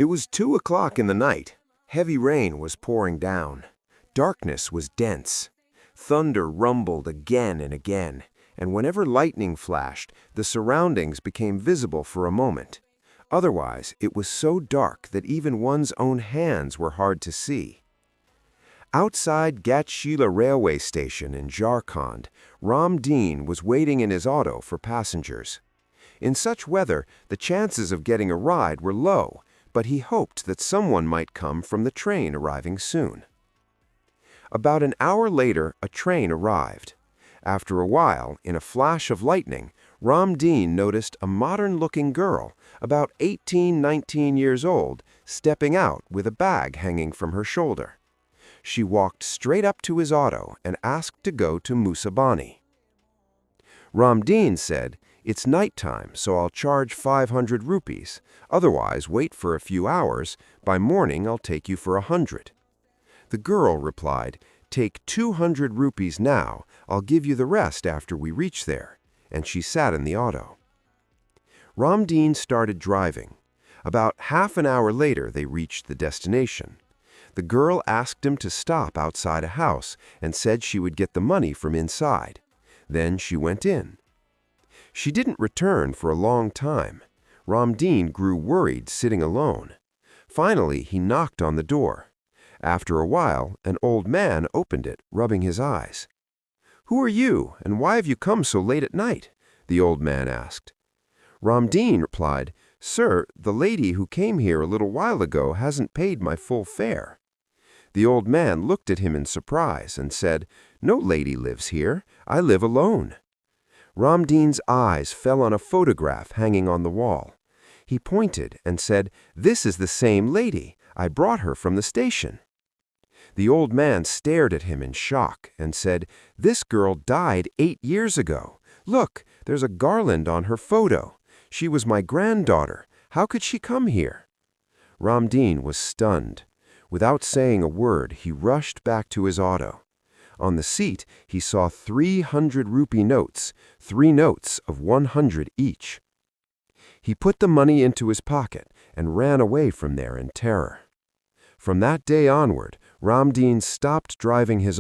It was 2 o'clock in the night. Heavy rain was pouring down. Darkness was dense. Thunder rumbled again and again, and whenever lightning flashed, the surroundings became visible for a moment. Otherwise, it was so dark that even one's own hands were hard to see. Outside Ghatshila Railway Station in Jharkhand, Ramdeen was waiting in his auto for passengers. In such weather, the chances of getting a ride were low, but he hoped that someone might come from the train arriving soon. About an hour later, a train arrived. After a while, in a flash of lightning, Ramdeen noticed a modern-looking girl, about 18-19 years old, stepping out with a bag hanging from her shoulder. She walked straight up to his auto and asked to go to Musabani. Ramdeen said, "It's nighttime, so I'll charge 500 rupees. Otherwise, wait for a few hours. By morning, I'll take you for 100. The girl replied, "Take 200 rupees now. I'll give you the rest after we reach there." And she sat in the auto. Ramdeen started driving. About half an hour later, they reached the destination. The girl asked him to stop outside a house and said she would get the money from inside. Then she went in. She didn't return for a long time. Ramdeen grew worried sitting alone. Finally, he knocked on the door. After a while, an old man opened it, rubbing his eyes. "Who are you, and why have you come so late at night?" the old man asked. Ramdeen replied, "Sir, the lady who came here a little while ago hasn't paid my full fare." The old man looked at him in surprise and said, "No lady lives here. I live alone." Ramdeen's eyes fell on a photograph hanging on the wall. He pointed and said, "This is the same lady. I brought her from the station." The old man stared at him in shock and said, "This girl died 8 years ago. Look, there's a garland on her photo. She was my granddaughter. How could she come here?" Ramdeen was stunned. Without saying a word, he rushed back to his auto. On the seat, he saw 300 rupee notes, 3 notes of 100 each. He put the money into his pocket and ran away from there in terror. From that day onward, Ramdeen stopped driving his